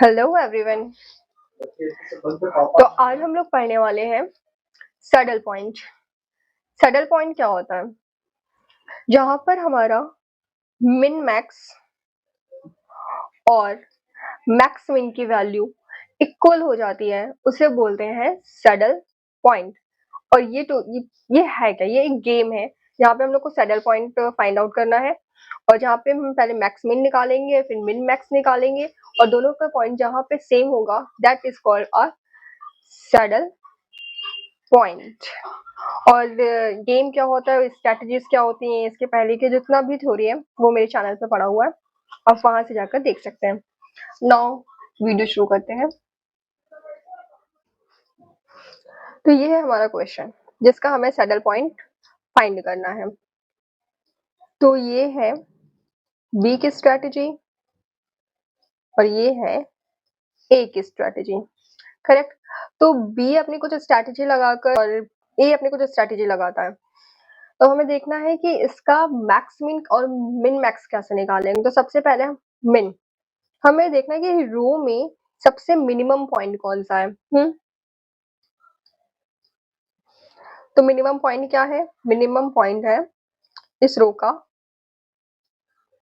Hello everyone. तो आज हम लोग पढ़ने वाले हैं सैडल पॉइंट। सैडल पॉइंट क्या होता है? जहां पर हमारा मिन मैक्स और मैक्स मिन की वैल्यू इक्वल हो जाती है, उसे बोलते हैं सैडल पॉइंट। और ये है क्या? ये एक गेम है जहाँ पे हम लोग को सैडल पॉइंट फाइंड आउट करना है, और जहाँ पे हम पहले मैक्स मिन निकालेंगे, फिर मिन मैक्स निकालेंगे, और दोनों का पॉइंट जहाँ पे सेम होगा that is called a saddle point. और गेम क्या होता है, स्ट्रैटेजीज क्या होती हैं, इसके पहले के जितना भी थ्योरी है वो मेरे चैनल पे पड़ा हुआ है, आप वहां से जाकर देख सकते हैं। नाउ वीडियो शुरू करते हैं। तो ये है हमारा क्वेश्चन जिसका हमें सैडल पॉइंट फाइंड करना है। तो ये है बी की स्ट्रैटेजी और ये है ए की स्ट्रैटेजी, करेक्ट। तो बी अपनी कुछ स्ट्रैटेजी लगाकर और ए अपनी कुछ स्ट्रैटेजी लगाता है। तो हमें देखना है कि इसका मैक्स मिन और मिन मैक्स कैसे निकालेंगे। तो सबसे पहले मिन, हमें देखना है कि रो में सबसे मिनिमम पॉइंट कौन सा है। तो मिनिमम पॉइंट क्या है? मिनिमम पॉइंट है इस रो का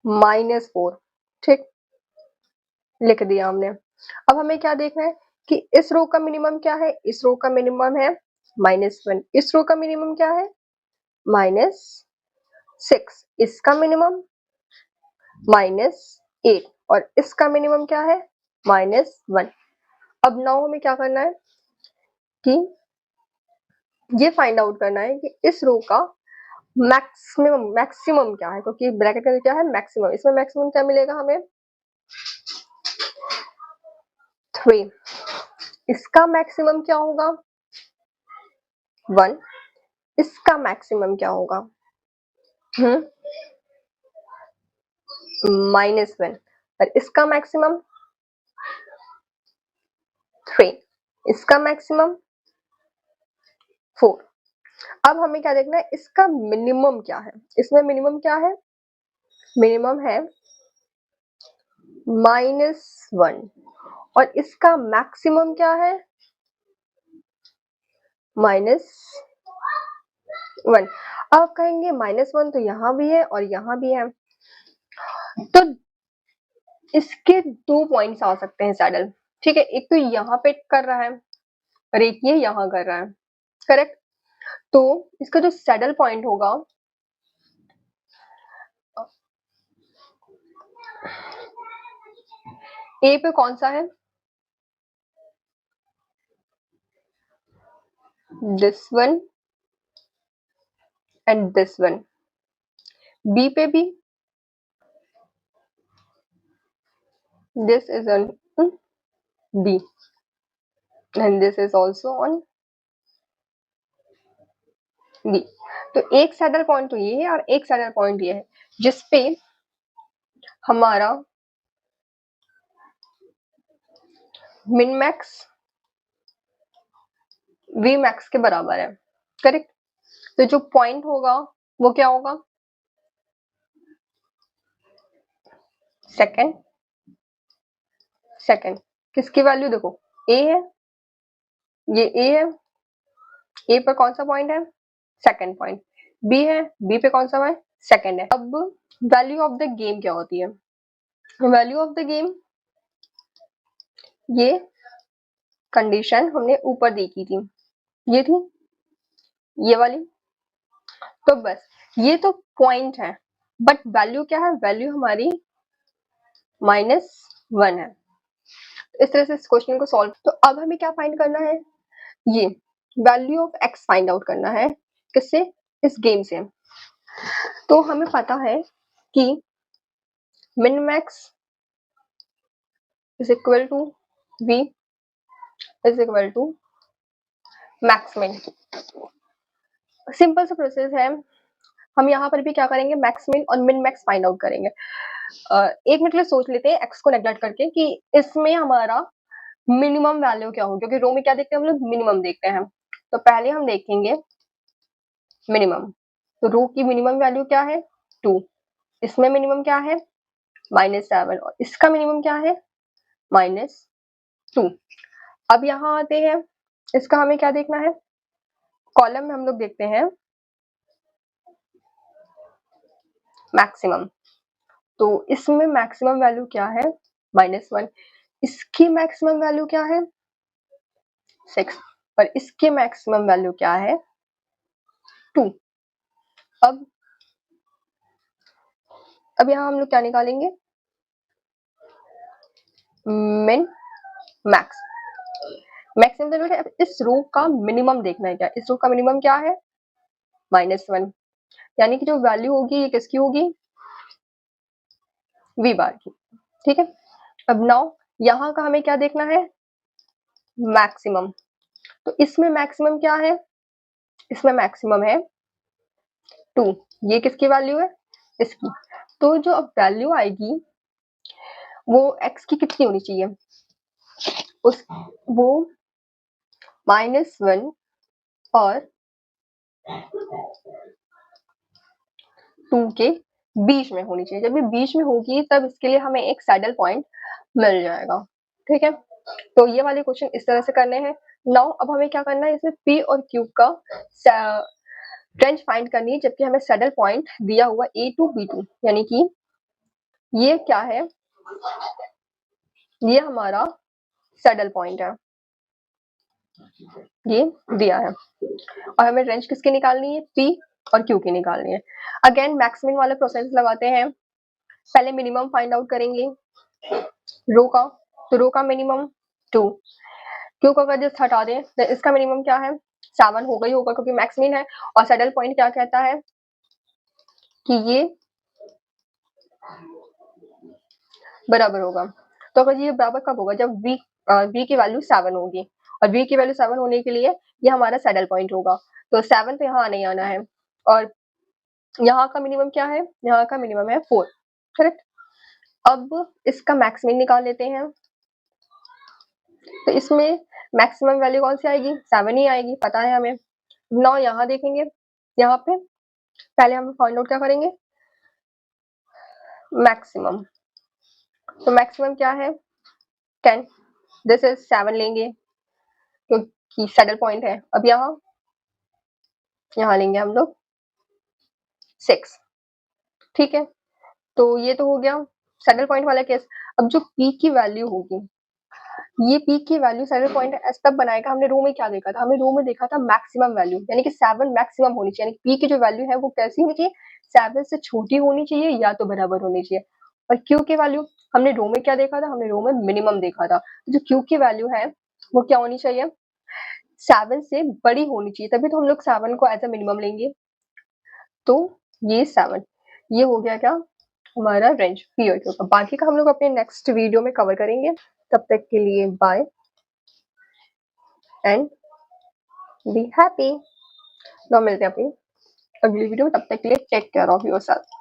-4। ठीक, लिख दिया हमने। अब हमें क्या देखना है कि इस रो का मिनिमम क्या है? इस रो का मिनिमम है -1। इस रो का मिनिमम क्या है? -6। इसका मिनिमम -8 और इसका मिनिमम क्या है? -1। अब नाउ हमें क्या करना है कि ये फाइंड आउट करना है कि इस रो का मैक्सिमम क्या है, क्योंकि ब्रैकेट का क्या है? मैक्सिमम। इसमें मैक्सिमम क्या मिलेगा हमें? 3। इसका मैक्सिमम क्या होगा? 1। इसका मैक्सिमम क्या होगा? -1। और इसका मैक्सिमम 3। इसका मैक्सिमम 4। अब हमें क्या देखना है? इसका मिनिमम क्या है? इसमें मिनिमम क्या है? मिनिमम है -1 और इसका मैक्सिमम क्या है? -1। अब आप कहेंगे -1 तो यहाँ भी है और यहाँ भी है, तो इसके 2 पॉइंट्स आ सकते हैं सैडल। ठीक है, एक तो यहाँ पे कर रहा है और एक ये यहाँ कर रहा है, करेक्ट। तो इसका जो सैडल पॉइंट होगा ए पे कौन सा है? This one and this one. B पे भी this is on B and this is also on B. तो एक सैडल पॉइंट तो ये है और एक सैडल पॉइंट ये है जिसपे हमारा मिन मैक्स वी मैक्स के बराबर है, करेक्ट। तो जो पॉइंट होगा वो क्या होगा? सेकंड। सेकंड किसकी वैल्यू देखो? ए है, ये ए है, ए पर कौन सा पॉइंट है? Second point. बी है, बी पे कौन सा है? सेकंड है। अब वैल्यू ऑफ द गेम क्या होती है? वैल्यू ऑफ द गेम, ये कंडीशन हमने ऊपर दी की थी, ये थी ये वाली। तो बस ये तो पॉइंट है, बट वैल्यू क्या है? वैल्यू हमारी -1 है। इस तरह से इस क्वेश्चन को सॉल्व। तो अब हमें क्या फाइंड करना है? ये value of x find out करना है। किससे? इस गेम से। तो हमें पता है कि min max is equal to v is equal to max min. Simple सा प्रोसेस है। हम यहाँ पर भी क्या करेंगे? मैक्स मिन और मिन मैक्स फाइंड आउट करेंगे। एक मिनट के लिए सोच लेते हैं x को नेग्लेक्ट करके कि इसमें हमारा मिनिमम वैल्यू क्या होगी, क्योंकि रो में क्या देखते हैं हम लोग? मिनिमम देखते हैं। तो पहले हम देखेंगे मिनिमम। तो रो की मिनिमम वैल्यू क्या है? 2। इसमें मिनिमम क्या है? -7 और इसका मिनिमम क्या है? 2। अब यहाँ आते हैं, इसका हमें क्या देखना है, कॉलम में हम लोग देखते हैं मैक्सिमम। तो इसमें मैक्सिमम वैल्यू क्या है, -1। इसकी मैक्सिमम वैल्यू क्या है, 6। और इसकी मैक्सिमम वैल्यू क्या है, 2। अब यहाँ हम लोग क्या निकालेंगे, मिन मैक्स। मैक्सिमम वैल्यू है, इस रो का मिनिमम देखना है। क्या इस रो का मिनिमम क्या है, -1। यानी कि जो वैल्यू होगी ये किसकी होगी, वी बार की। ठीक है, अब नाउ यहाँ का हमें क्या देखना है, मैक्सिमम। तो इसमें मैक्सिमम क्या है, इसमें मैक्सिमम है 2। ये किसकी वैल्यू है, इसकी। तो जो अब वैल्यू आएगी वो x की कितनी होनी चाहिए, उस वो -1 और 2 के बीच में होनी चाहिए। जब ये बीच में होगी तब इसके लिए हमें एक सैडल पॉइंट मिल जाएगा। ठीक है, तो ये वाले क्वेश्चन इस तरह से करने हैं। नाउ अब हमें क्या करना है, इसमें p और q का रेंज फाइंड करनी है, जबकि हमें सैडल पॉइंट दिया हुआ a to b2, यानी कि ये क्या है, ये हमारा सैडल पॉइंट है, ये दिया है। और हमें रेंज किसकी निकालनी है, p और q की निकालनी है। अगेन मैक्सिमम वाला प्रोसेस लगाते हैं। पहले मिनिमम फाइंड आउट करेंगे रो का, तो रो का मिनिमम 2। क्यू को अगर जस्ट हटा दें तो इसका मिनिमम क्या है, 7 होगा ही होगा क्योंकि मैक्सिमम है। और सैडल पॉइंट क्या कहता है कि ये बराबर होगा। तो अगर ये बराबर कब होगा, जब v की वैल्यू 7 होगी। और v की वैल्यू 7 होने के लिए ये हमारा सैडल पॉइंट होगा। तो 7 तो यहाँ नहीं आना है। और यहाँ का मिनिमम क्या है, यहाँ का मिनिमम है 4। करेक्ट। अब इसका मैक्सिमम निकाल लेते हैं। तो इसमें मैक्सिमम वैल्यू कौन सी आएगी, 7 ही आएगी, पता है हमें। नाउ यहाँ देखेंगे, यहाँ पे पहले हम फाइंड आउट क्या करेंगे, मैक्सिमम। तो मैक्सिमम क्या है, 10। दिस इज 7 लेंगे क्योंकि सैडल पॉइंट है। अब यहाँ लेंगे हम लोग 6। ठीक है, तो ये तो हो गया सैडल पॉइंट वाला केस। अब जो p की वैल्यू होगी, ये p की वैल्यू सैडल पॉइंट एस तब बनाएगा। हमने रो में क्या देखा था, हमने रो में देखा था मैक्सिमम वैल्यू, यानी कि 7 मैक्सिमम होनी चाहिए। यानी p की जो वैल्यू है वो कैसी होनी चाहिए, 7 से छोटी होनी चाहिए या तो बराबर होनी चाहिए। और q की वैल्यू हमने रो में क्या देखा था, हमने रो में मिनिमम देखा था। तो जो q की वैल्यू है वो क्या होनी चाहिए, 7 से बड़ी होनी चाहिए, तभी तो हम लोग 7 को एज अ मिनिमम लेंगे। तो ये 7, ये हो गया क्या हमारा रेंज p और q का। बाकी का हम लोग अपने नेक्स्ट वीडियो में कवर करेंगे। तब तक के लिए बाय एंड बी हैप्पी। तो मिलते हैं अपनी अगली वीडियो में, तब तक के लिए टेक केयर ऑफ योरसेल्फ।